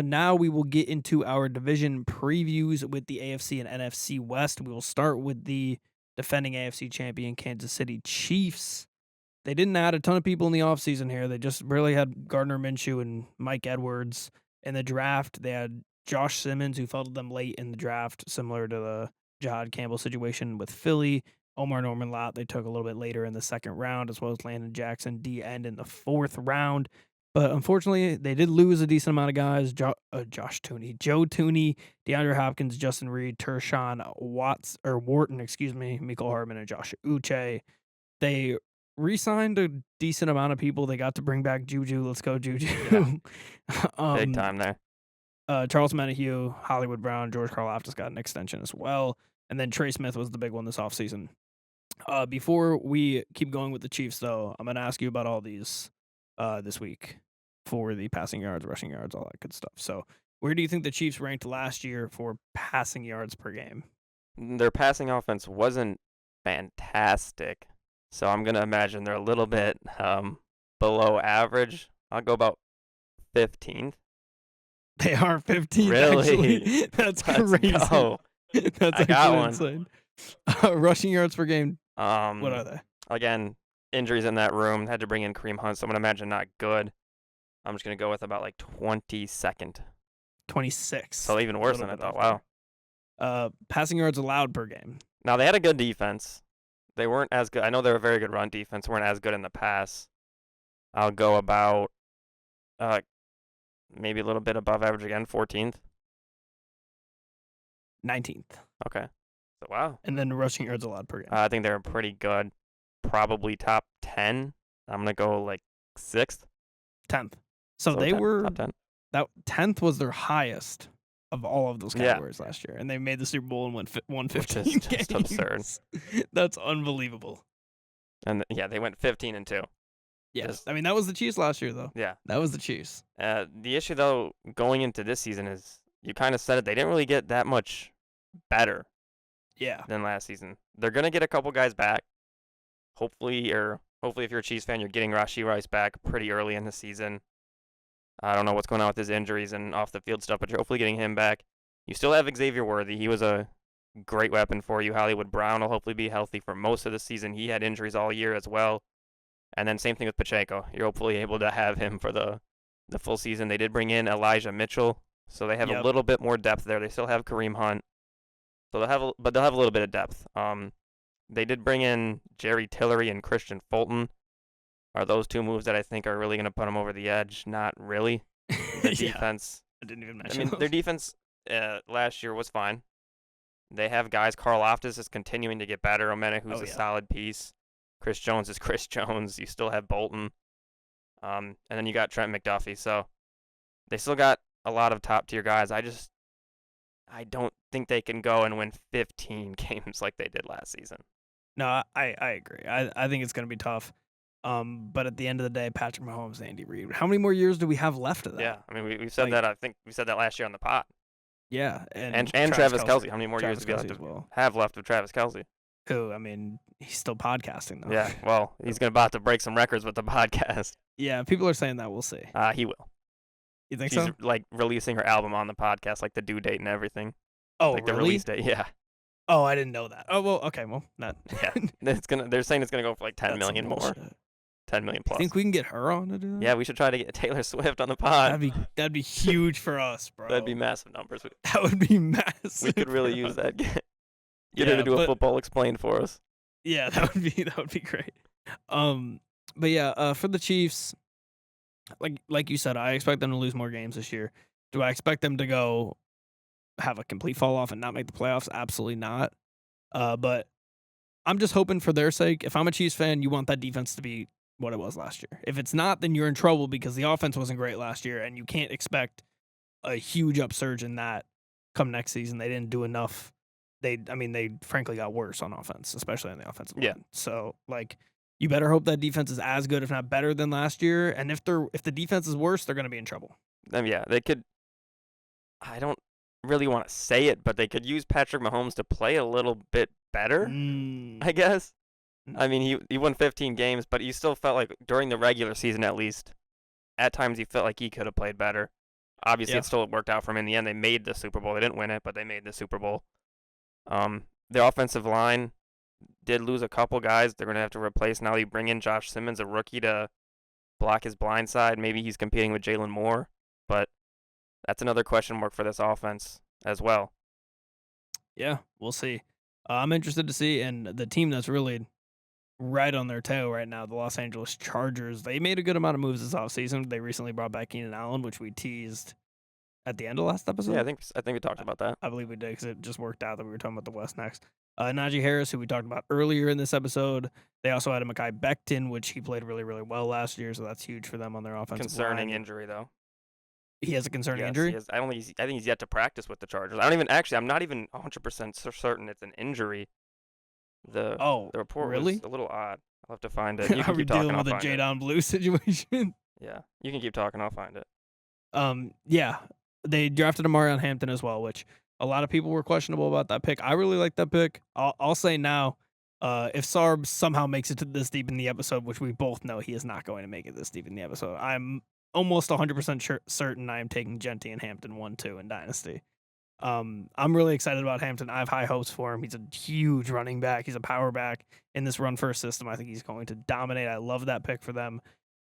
Now we will get into our division previews with the AFC and NFC West. We will start with the defending AFC champion Kansas City Chiefs. They didn't add a ton of people in the offseason here. They just really had Gardner Minshew and Mike Edwards in the draft. They had Josh Simmons, who fell to them late in the draft, similar to the Jahad Campbell situation with Philly. Omar Norman Lott, they took a little bit later in the second round, as well as Landon Jackson, D end in the fourth round. But unfortunately, they did lose a decent amount of guys. Joe Tooney, DeAndre Hopkins, Justin Reed, Tershawn Wharton, Mecole Hardman, and Josh Uche. They re-signed a decent amount of people. They got to bring back Juju. Let's go, Juju. Yeah. Big time there. Charles Menahue, Hollywood Brown, George Karlaftis got an extension as well. And then Trey Smith was the big one this offseason. Before we keep going with the Chiefs, though, I'm going to ask you about all these this week for the passing yards, rushing yards, all that good stuff. So where do you think the Chiefs ranked last year for passing yards per game? Their passing offense wasn't fantastic, so I'm going to imagine they're a little bit below average. I'll go about 15th. They are 15th, really? Actually. That's crazy. Go. That's actually insane. Rushing yards per game, what are they? Again, injuries in that room. Had to bring in Kareem Hunt, so I'm going to imagine not good. I'm just going to go with about like 22nd. 26. So even worse than I thought. Wow. Passing yards allowed per game. Now, they had a good defense. They weren't as good. I know they were a very good run defense. Weren't as good in the pass. I'll go about maybe a little bit above average again, 14th. 19th. Okay. So, wow. And then rushing yards allowed per game. I think they were pretty good. Probably top 10. I'm going to go like 6th. 10th. So they 10th, were, top 10. That 10th was their highest of all of those categories last year. And they made the Super Bowl and won 15 games. Just absurd. That's unbelievable. And they went 15-2. Yes. I mean, that was the Chiefs last year, though. Yeah. That was the Chiefs. The issue, though, going into this season is, you kind of said it, they didn't really get that much better than last season. They're going to get a couple guys back. Hopefully if you're a Chiefs fan, you're getting Rashee Rice back pretty early in the season. I don't know what's going on with his injuries and off-the-field stuff, but you're hopefully getting him back. You still have Xavier Worthy. He was a great weapon for you. Hollywood Brown will hopefully be healthy for most of the season. He had injuries all year as well. And then same thing with Pacheco. You're hopefully able to have him for the full season. They did bring in Elijah Mitchell, so they have a little bit more depth there. They still have Kareem Hunt, so they'll have a little bit of depth. They did bring in Jerry Tillery and Christian Fulton. Are those two moves that I think are really going to put them over the edge? Not really. The defense. I didn't even mention their defense last year was fine. They have guys. Carl Loftus is continuing to get better. Omena, who's a solid piece. Chris Jones is Chris Jones. You still have Bolton. And then you got Trent McDuffie. So they still got a lot of top-tier guys. I don't think they can go and win 15 games like they did last season. No, I agree. I think it's going to be tough. But at the end of the day, Patrick Mahomes, Andy Reid. How many more years do we have left of that? Yeah, I mean, we said that. I think we said that last year on the pod. Yeah, and Travis Kelce. How many more years do we have left of Travis Kelce? Who, I mean, he's still podcasting, though. Yeah, well, he's about to break some records with the podcast. Yeah, people are saying that. We'll see. He will. You think She's, so? Like, releasing her album on the podcast, like the due date and everything. Oh, like really? The release date, yeah. Oh, I didn't know that. Oh, well, okay, well, not. Yeah, they're saying it's gonna go for like 10 million more. 10 million plus. Think we can get her on to do that? Yeah, we should try to get Taylor Swift on the pod. That'd be huge for us, bro. That'd be massive numbers. That would be massive. We could really use that. Get her to do a football explained for us. Yeah, that would be great. But yeah, for the Chiefs, like you said, I expect them to lose more games this year. Do I expect them to go have a complete fall off and not make the playoffs? Absolutely not. But I'm just hoping for their sake. If I'm a Chiefs fan, you want that defense to be what it was last year. If it's not, then you're in trouble because the offense wasn't great last year, and you can't expect a huge upsurge in that come next season. They didn't do enough. They frankly got worse on offense, especially on the offensive line. So, you better hope that defense is as good, if not better, than last year. And if the defense is worse, they're going to be in trouble. Yeah, they could. I don't really want to say it, but they could use Patrick Mahomes to play a little bit better, I guess. I mean, he won 15 games, but you still felt like during the regular season, at least, at times he felt like he could have played better. Obviously, it still worked out for them in the end. They made the Super Bowl. They didn't win it, but they made the Super Bowl. Their offensive line did lose a couple guys. They're going to have to replace. Now they bring in Josh Simmons, a rookie, to block his blind side. Maybe he's competing with Jalen Moore, but that's another question mark for this offense as well. Yeah, we'll see. I'm interested to see, and the team that's really right on their tail right now, the Los Angeles Chargers, they made a good amount of moves this offseason. They recently brought back Keenan Allen, which we teased at the end of last episode. Yeah, I think we talked about that. I believe we did because it just worked out that we were talking about the West next. Najee Harris, who we talked about earlier in this episode. They also had a Mekhi Becton, which he played really, really well last year, so that's huge for them on their offensive line. Concerning injury, though. He has a concerning injury? I think he's yet to practice with the Chargers. I'm not even 100% certain it's an injury. The report was a little odd. I'll have to find it. You can Are we keep talking, dealing with a Jadon Blue situation? Yeah, you can keep talking. I'll find it. Yeah, they drafted Amarion Hampton as well, which a lot of people were questionable about that pick. I really like that pick. I'll say now, if Sarb somehow makes it to this deep in the episode, which we both know he is not going to make it this deep in the episode, I'm almost 100% certain I am taking Genty and Hampton 1-2 in Dynasty. I'm really excited about Hampton. I have high hopes for him. He's a huge running back. He's a power back in this run-first system. I think he's going to dominate. I love that pick for them.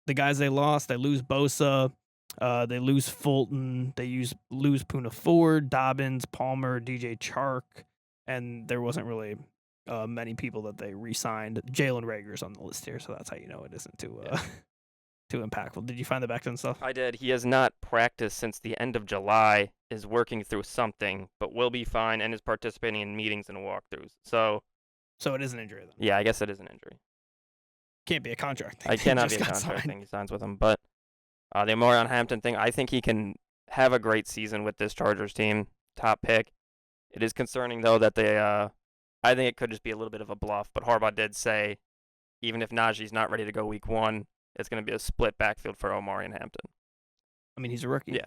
The guys they lost, they lose Bosa. They lose Fulton. They lose Poona Ford, Dobbins, Palmer, DJ Chark, and there wasn't really many people that they re-signed. Jalen Reagor's on the list here, so that's how you know it isn't too impactful. Did you find the Becton stuff? I did. He has not practiced since the end of July, is working through something, but will be fine and is participating in meetings and walkthroughs. So it is an injury then? Yeah, I guess it is an injury. Can't be a contract thing. I cannot be a contract thing he signs with him, but the Amarion Hampton thing, I think he can have a great season with this Chargers team. Top pick. It is concerning, though, that they I think it could just be a little bit of a bluff, but Harbaugh did say even if Najee's not ready to go week 1, it's going to be a split backfield for Amarion Hampton. I mean, he's a rookie. Yeah.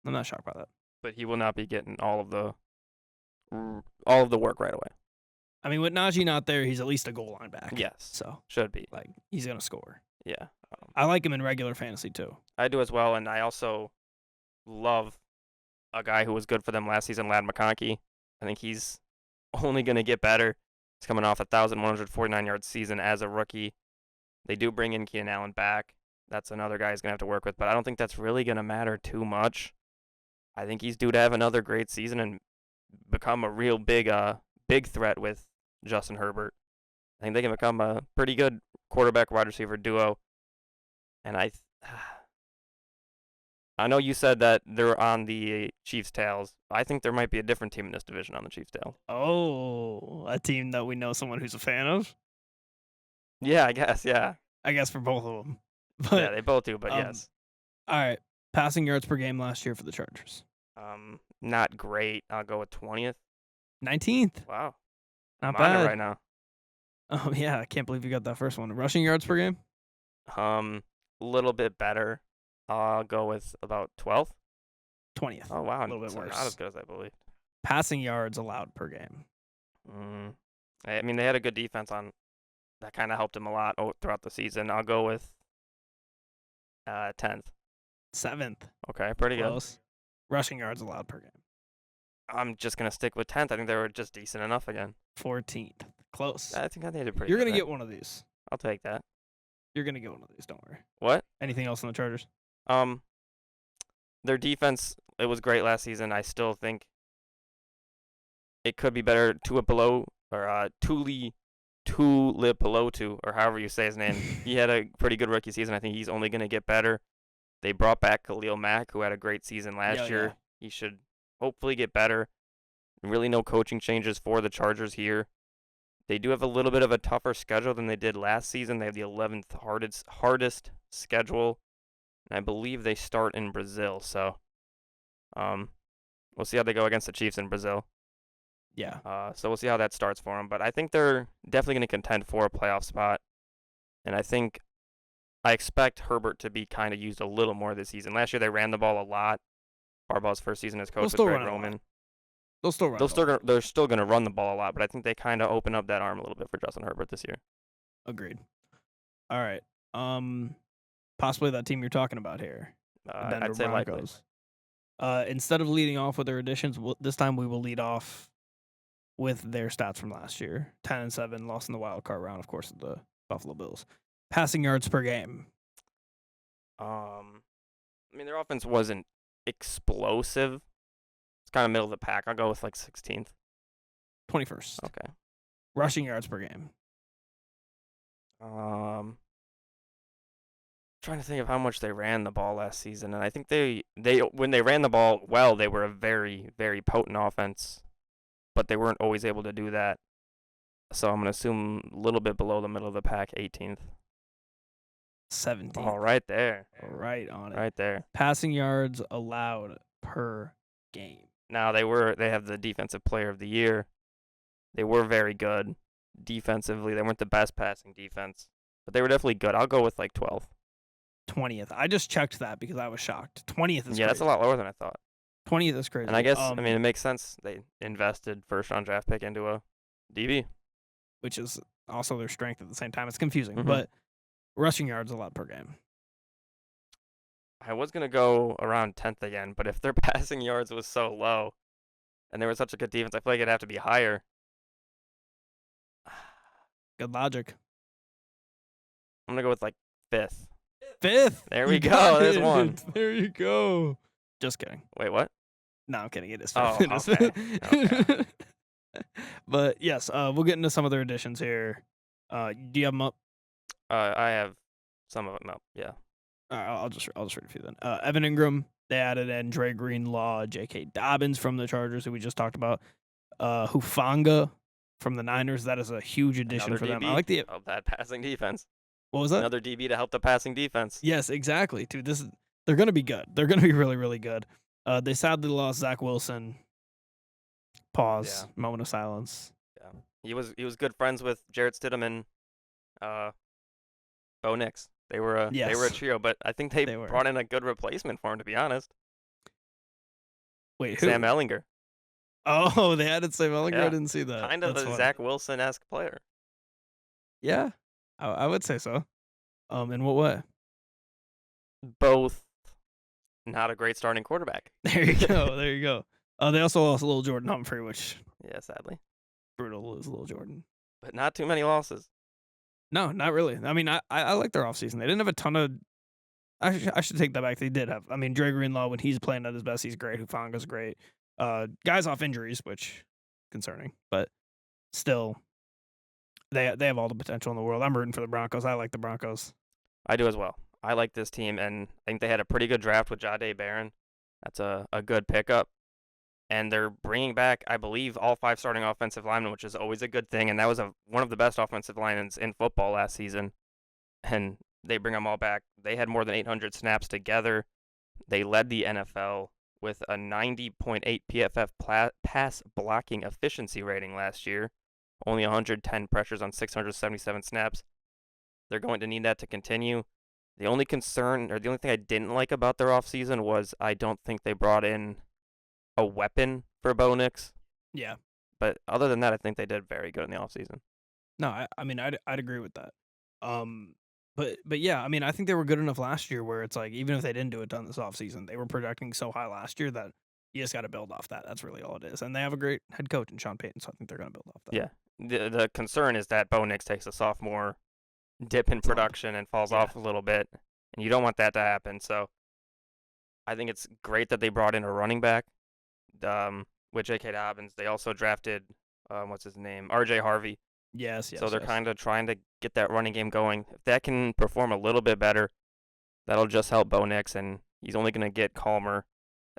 I'm not shocked by that. But he will not be getting all of the work right away. I mean, with Najee not there, he's at least a goal line back. Yes. So should be. Like, he's going to score. Yeah. I like him in regular fantasy, too. I do as well, and I also love a guy who was good for them last season, Ladd McConkey. I think he's only going to get better. He's coming off a 1,149-yard season as a rookie. They do bring in Keenan Allen back. That's another guy he's going to have to work with, but I don't think that's really going to matter too much. I think he's due to have another great season and become a real big threat with Justin Herbert. I think they can become a pretty good quarterback-wide receiver duo. And I know you said that they're on the Chiefs' tails. I think there might be a different team in this division on the Chiefs' tails. Oh, a team that we know someone who's a fan of? Yeah, I guess, yeah. I guess for both of them. But, yeah, they both do, but yes. All right. Passing yards per game last year for the Chargers. Not great. I'll go with 20th. 19th. Wow. Not I'm on bad it right now. Oh, yeah. I can't believe you got that first one. Rushing yards per game? A little bit better. I'll go with about 12th. 20th. Oh, wow. A little bit worse. Not as good as I believed. Passing yards allowed per game. I mean, they had a good defense on. That kind of helped them a lot throughout the season. I'll go with 10th. 7th. Okay, pretty Close. Good. Rushing yards allowed per game. I'm just going to stick with 10th. I think they were just decent enough again. 14th. Close. I think they did pretty You're good. You're going to get one of these. I'll take that. You're going to get one of these. Don't worry. What? Anything else on the Chargers? Their defense, it was great last season. I still think it could be better. Tuli Tuipulotu, or however you say his name. He had a pretty good rookie season. I think he's only going to get better. They brought back Khalil Mack, who had a great season last year. Yeah. He should hopefully get better. Really no coaching changes for the Chargers here. They do have a little bit of a tougher schedule than they did last season. They have the 11th hardest schedule, and I believe they start in Brazil. So we'll see how they go against the Chiefs in Brazil. Yeah. So we'll see how that starts for them. But I think they're definitely going to contend for a playoff spot. And I expect Herbert to be kind of used a little more this season. Last year they ran the ball a lot. Harbaugh's first season as coach with Greg Roman. They're still going to run the ball a lot, but I think they kind of open up that arm a little bit for Justin Herbert this year. Agreed. All right. Possibly that team you're talking about here. I'd say likely. Instead of leading off with their additions, this time we will lead off with their stats from last year. 10-7, lost in the wild card round, of course, of the Buffalo Bills. Passing yards per game. I mean, their offense wasn't explosive. It's kind of middle of the pack. I'll go with like 16th. 21st. Okay. Rushing yards per game. Trying to think of how much they ran the ball last season, and I think they when they ran the ball well, they were a very, very potent offense, but they weren't always able to do that. So I'm going to assume a little bit below the middle of the pack, 18th. 17th. Oh, right there. Right on it. Right there. Passing yards allowed per game. Now they have the defensive player of the year. They were very good defensively. They weren't the best passing defense, but they were definitely good. I'll go with like 12th. 20th. I just checked that because I was shocked. 20th is crazy. That's a lot lower than I thought. 20th is crazy. And I guess, it makes sense. They invested first-round draft pick into a DB. Which is also their strength at the same time. It's confusing, but rushing yards allowed per game. I was going to go around 10th again, but if their passing yards was so low and they were such a good defense, I feel like it'd have to be higher. Good logic. I'm going to go with like 5th. 5th. There we go. There's one. There you go. Just kidding. Wait, what? No, I'm kidding. It is 5th. Oh, okay. But yes, we'll get into some of their additions here. Do you have them up? I have some of them up. Yeah. All right, I'll just read a few then. Evan Ingram, they added in Dre Greenlaw, J.K. Dobbins from the Chargers, who we just talked about. Hufanga from the Niners. That is a huge addition Another for them. DB I like the of that passing defense. What was that? Another DB to help the passing defense. Yes, exactly. Dude, they're gonna be good. They're gonna be really, really good. They sadly lost Zach Wilson. Pause. Yeah. Moment of silence. Yeah. He was good friends with Jarrett Stidham and Bo Nix. They were a trio, but I think they brought in a good replacement for him, to be honest. Wait, who? Sam Ehlinger. Oh, they added Sam Ehlinger. Yeah. I didn't see that. Kind of a Zach Wilson-esque player. Yeah, I would say so. In what way? Both. Not a great starting quarterback. There you go. There you go. They also lost a little Jordan Humphrey, which sadly, brutal to lose a little Jordan. But not too many losses. No, not really. I mean, I like their offseason. They didn't have a ton of. I should take that back. They did have. I mean, Dre Greenlaw, when he's playing at his best, he's great. Hufanga's great. Guys off injuries, which concerning, but still, they have all the potential in the world. I'm rooting for the Broncos. I like the Broncos. I do as well. I like this team, and I think they had a pretty good draft with Jahdae Barron. That's a good pickup. And they're bringing back, I believe, all 5 starting offensive linemen, which is always a good thing. And that was one of the best offensive linemen in football last season. And they bring them all back. They had more than 800 snaps together. They led the NFL with a 90.8 PFF pass blocking efficiency rating last year. Only 110 pressures on 677 snaps. They're going to need that to continue. The only concern, or the only thing I didn't like about their offseason was I don't think they brought in a weapon for Bo Nix. Yeah. But other than that, I think they did very good in the offseason. No, I mean, I'd agree with that. But yeah, I mean, I think they were good enough last year where it's like, even if they didn't do a ton this offseason, they were projecting so high last year that you just got to build off that. That's really all it is. And they have a great head coach in Sean Payton, so I think they're going to build off that. Yeah. The concern is that Bo Nix takes a sophomore dip in production and falls off a little bit, and you don't want that to happen. So I think it's great that they brought in a running back with J.K. Dobbins. They also drafted, what's his name, R.J. Harvey. Yes. So they're kind of trying to get that running game going. If that can perform a little bit better, that'll just help Bo Nix, and he's only going to get calmer.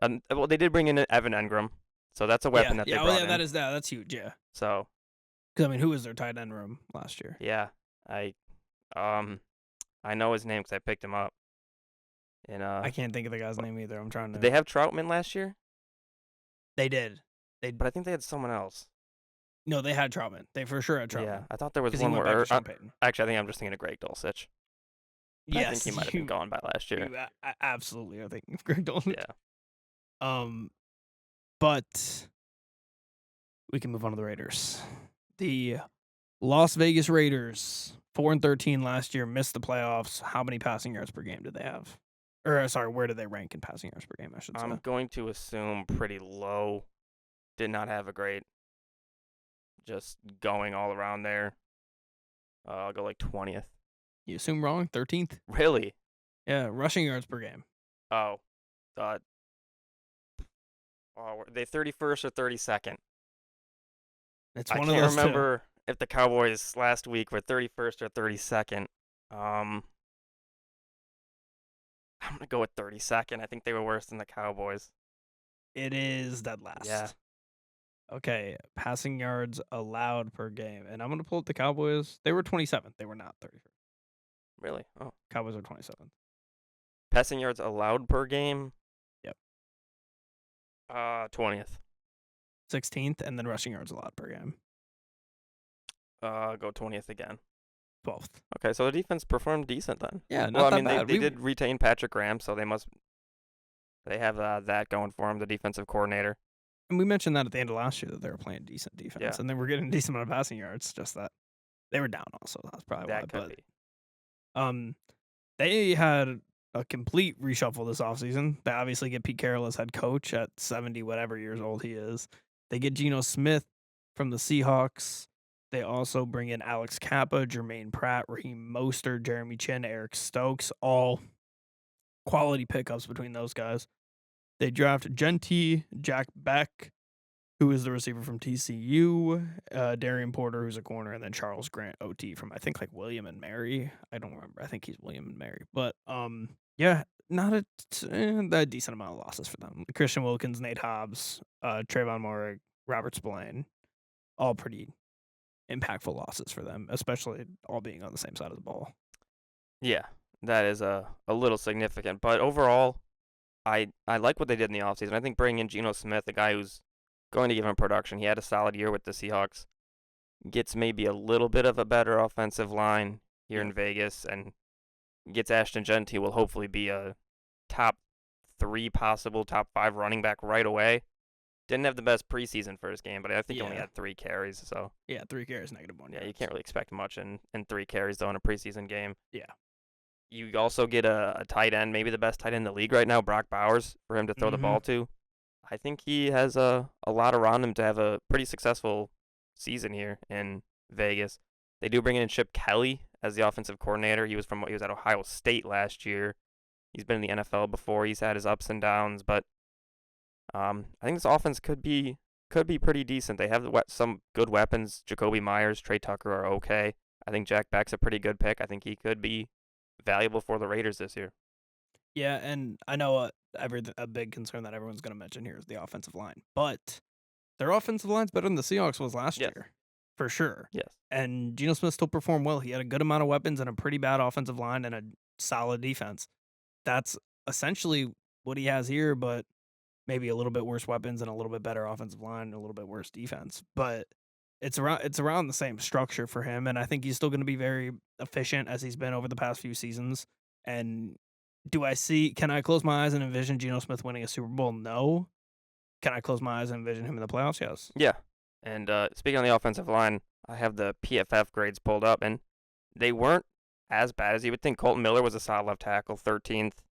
Well, they did bring in Evan Engram, so that's a weapon that they brought in. That's huge, yeah. So, because I mean, who was their tight end room last year? Yeah, I know his name because I picked him up. And I can't think of the guy's name either. I'm trying to. Did they have Troutman last year? They did. But I think they had someone else. No, they had Troutman. They for sure had Troutman. Yeah, I thought there was one more. Actually, I think I'm just thinking of Greg Dulcich. Yes, I think he might have been gone by last year. Absolutely, I think of Greg Dulcich. Yeah. But we can move on to the Raiders. The Las Vegas Raiders, 4-13 last year, missed the playoffs. How many passing yards per game did they have? Where do they rank in passing yards per game, I should say? I'm going to assume pretty low. Did not have a great just going all around there. I'll go like 20th. You assume wrong? 13th? Really? Yeah, rushing yards per game. Oh. Were they 31st or 32nd? It's I one can't of those remember if the Cowboys last week were 31st or 32nd. I'm going to go with 32nd. I think they were worse than the Cowboys. It is dead last. Yeah. Okay, passing yards allowed per game. And I'm going to pull up the Cowboys. They were 27th. They were not 31st. Really? Oh. Cowboys are 27th. Passing yards allowed per game? Yep. 20th. 16th, and then rushing yards allowed per game. Go 20th again. 12th. Okay, so the defense performed decent then. Yeah, not that bad. They did retain Patrick Graham, so they have that going for them, the defensive coordinator. And we mentioned that at the end of last year that they were playing decent defense, Yeah. and they were getting a decent amount of passing yards. Just that they were down also. That's probably why. That could be. They had a complete reshuffle this offseason. They obviously get Pete Carroll as head coach at 70 whatever years old he is. They get Geno Smith from the Seahawks. They also bring in Alex Kappa, Jermaine Pratt, Raheem Mostert, Jeremy Chin, Eric Stokes, all quality pickups between those guys. They draft Genty, Jack Beck, who is the receiver from TCU, Darian Porter, who's a corner, and then Charles Grant, OT from, I think, like William and Mary. I don't remember. I think he's William and Mary. But, yeah, not a decent amount of losses for them. Christian Wilkins, Nate Hobbs, Trayvon Moore, Robert Spillane, all pretty impactful losses for them, especially all being on the same side of the ball. Yeah, that is a little significant. But overall, I like what they did in the offseason. I think bringing in Geno Smith, a guy who's going to give him production. He had a solid year with the Seahawks. Gets maybe a little bit of a better offensive line here in Vegas, and gets Ashton Genty, will hopefully be a top 3, possible top 5 running back right away. Didn't have the best preseason first game, but I think he only had 3 carries. So 3 carries, -1. Yeah, you can't really expect much in 3 carries though in a preseason game. Yeah. You also get a tight end, maybe the best tight end in the league right now, Brock Bowers, for him to throw the ball to. I think he has a lot around him to have a pretty successful season here in Vegas. They do bring in Chip Kelly as the offensive coordinator. He was at Ohio State last year. He's been in the NFL before. He's had his ups and downs, but I think this offense could be pretty decent. They have some good weapons. Jacoby Myers, Trey Tucker are okay. I think Jack Beck's a pretty good pick. I think he could be valuable for the Raiders this year. Yeah, and I know a big concern that everyone's going to mention here is the offensive line. But their offensive line's better than the Seahawks was last year, for sure. Yes. And Geno Smith still performed well. He had a good amount of weapons and a pretty bad offensive line and a solid defense. That's essentially what he has here, but maybe a little bit worse weapons and a little bit better offensive line and a little bit worse defense. But it's around the same structure for him, and I think he's still going to be very efficient as he's been over the past few seasons. And can I close my eyes and envision Geno Smith winning a Super Bowl? No. Can I close my eyes and envision him in the playoffs? Yes. Yeah. And speaking on the offensive line, I have the PFF grades pulled up, and they weren't as bad as you would think. Colton Miller was a solid left tackle, 13th.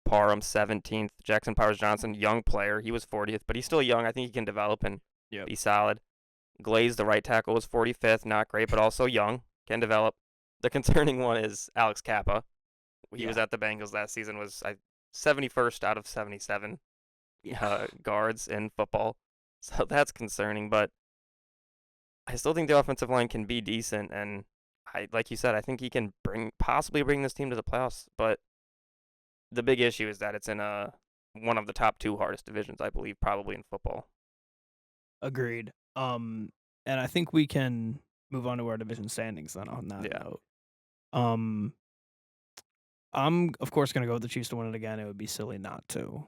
Parham, 17th. Jackson Powers-Johnson, young player. He was 40th, but he's still young. I think he can develop and be solid. Glaze, the right tackle, was 45th. Not great, but also young. Can develop. The concerning one is Alex Kappa. He was at the Bengals last season, was 71st out of 77 guards in football. So that's concerning, but I still think the offensive line can be decent, and like you said, I think he can possibly bring this team to the playoffs, but the big issue is that it's in one of the top 2 hardest divisions, I believe, probably in football. Agreed. And I think we can move on to our division standings then on that note. I'm, of course, going to go with the Chiefs to win it again. It would be silly not to.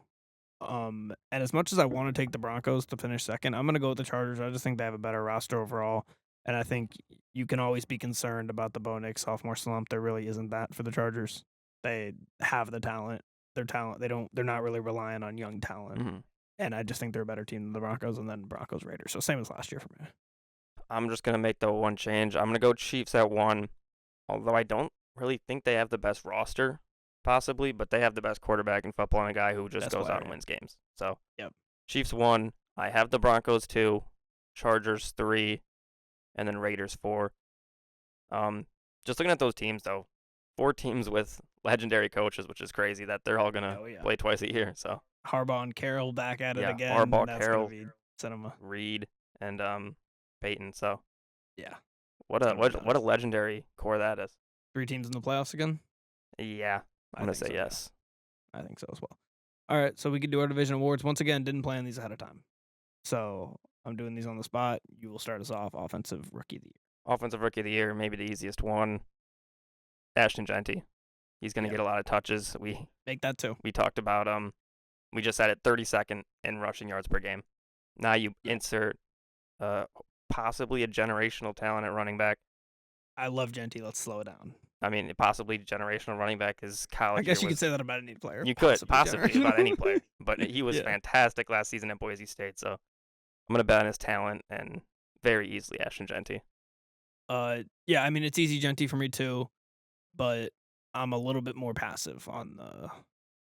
And as much as I want to take the Broncos to finish second, I'm going to go with the Chargers. I just think they have a better roster overall. And I think you can always be concerned about the Bo Nix sophomore slump. There really isn't that for the Chargers. They have the talent. They're not really relying on young talent. Mm-hmm. And I just think they're a better team than the Broncos and then Broncos Raiders. So same as last year for me. I'm just going to make the one change. I'm going to go Chiefs at 1, although I don't really think they have the best roster possibly, but they have the best quarterback in football and a guy who just goes out and wins games. So, Chiefs 1. I have the Broncos 2, Chargers 3, and then Raiders 4. Just looking at those teams, though, 4 teams with legendary coaches, which is crazy that they're all going to play twice a year. So Harbaugh and Carroll back at it again. Harbaugh, Carroll, cinema. Reed, and Peyton. So what a legendary core that is. 3 teams in the playoffs again? Yeah, I'm going to say yes. I think so as well. All right, so we can do our division awards. Once again, didn't plan these ahead of time. So I'm doing these on the spot. You will start us off. Offensive Rookie of the Year. Offensive Rookie of the Year, maybe the easiest one. Ashton Jeanty. He's going to get a lot of touches. We make that too. We talked about we just had it 32nd in rushing yards per game. Now you insert possibly a generational talent at running back. I love Jeanty. Let's slow it down. I mean, possibly generational running back is college. I guess you could say that about any player. You could possibly about any player, but he was fantastic last season at Boise State. So I'm going to bet on his talent and very easily Ashton Jeanty. Yeah, I mean, it's easy Jeanty for me too, but I'm a little bit more passive on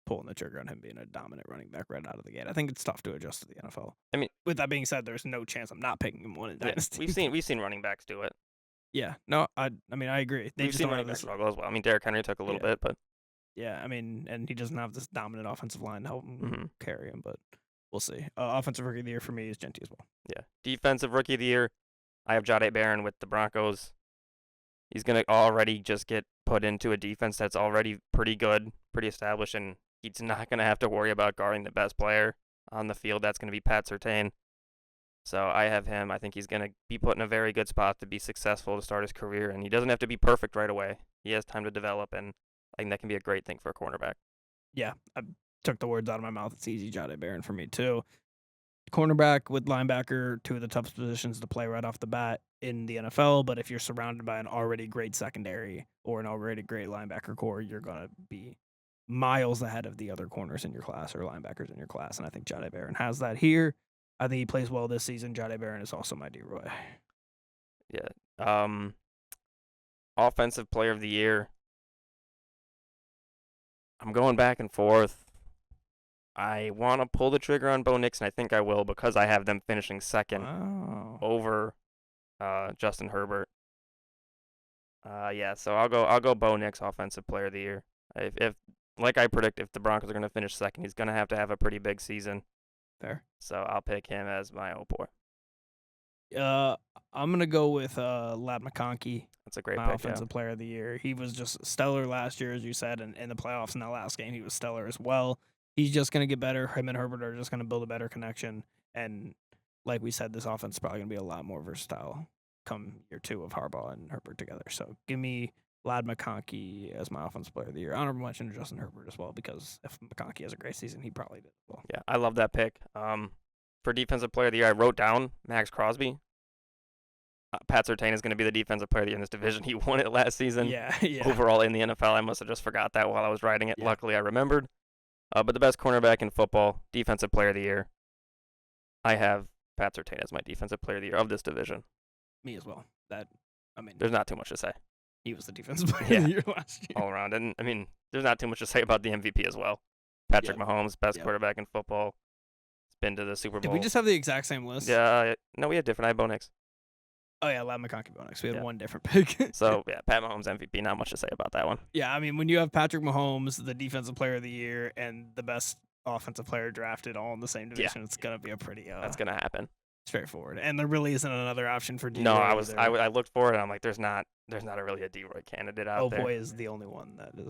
pulling the trigger on him being a dominant running back right out of the gate. I think it's tough to adjust to the NFL. I mean, with that being said, there's no chance I'm not picking him one in Dynasty. We've seen running backs do it. Yeah, no, I mean, I agree. We've seen running backs struggle as well. I mean, Derrick Henry took a little bit, but yeah, I mean, and he doesn't have this dominant offensive line to help him carry him, but we'll see. Offensive Rookie of the Year for me is Jeanty as well. Yeah, Defensive Rookie of the Year, I have Jahdae Barron with the Broncos. He's going to already just get put into a defense that's already pretty good, pretty established, and he's not going to have to worry about guarding the best player on the field. That's going to be Pat Surtain. So I have him. I think he's going to be put in a very good spot to be successful to start his career, and he doesn't have to be perfect right away. He has time to develop, and I think that can be a great thing for a cornerback. Yeah, I took the words out of my mouth. It's easy, Jahdae Barron for me too. Cornerback with linebacker, 2 of the toughest positions to play right off the bat in the NFL, but if you're surrounded by an already great secondary or an already great linebacker core, you're going to be miles ahead of the other corners in your class or linebackers in your class, and I think Jahdae Barron has that here. I think he plays well this season. Jahdae Barron is also my D-Roy. Yeah. Offensive Player of the Year. I'm going back and forth. I want to pull the trigger on Bo Nix, and I think I will because I have them finishing second over Justin Herbert. So I'll go Bo Nix, Offensive Player of the Year. If like I predict, if the Broncos are going to finish second, he's going to have a pretty big season. Fair. So I'll pick him as my boy. I'm gonna go with Ladd McConkey. That's a great my pick. Offensive Player of the Year. He was just stellar last year, as you said, and in the playoffs in that last game, he was stellar as well. He's just gonna get better. Him and Herbert are just gonna build a better connection, and like we said, this offense is probably gonna be a lot more versatile come year 2 of Harbaugh and Herbert together. So give me Ladd McConkey as my Offensive Player of the Year. Honorable mention to Justin Herbert as well, because if McConkey has a great season, he probably did as well. Yeah, I love that pick. For Defensive Player of the Year, I wrote down Max Crosby. Pat Surtain is going to be the Defensive Player of the Year in this division. He won it last season. Yeah. Overall in the NFL, I must have just forgot that while I was writing it. Yeah. Luckily, I remembered. But the best cornerback in football, Defensive Player of the Year, I have Pat Surtain as my Defensive Player of the Year of this division. Me as well. There's not too much to say. He was the Defensive Player of the Year last year. All around. And, I mean, there's not too much to say about the MVP as well. Patrick Mahomes, best quarterback in football. He's been to the Super Bowl. Did we just have the exact same list? Yeah. No, we had different. I had Bo Nix. Oh, yeah, Ladd McConkey, Bo Nix. We had one different pick. So, yeah, Pat Mahomes MVP. Not much to say about that one. Yeah, I mean, when you have Patrick Mahomes, the Defensive Player of the Year, and the best offensive player drafted all in the same division, it's going to be a pretty... That's going to happen. Straightforward. And there really isn't another option for D-Roy. No, I looked for it, and I'm like, there's not really a D-Roy candidate out there. Oh, boy, is the only one that is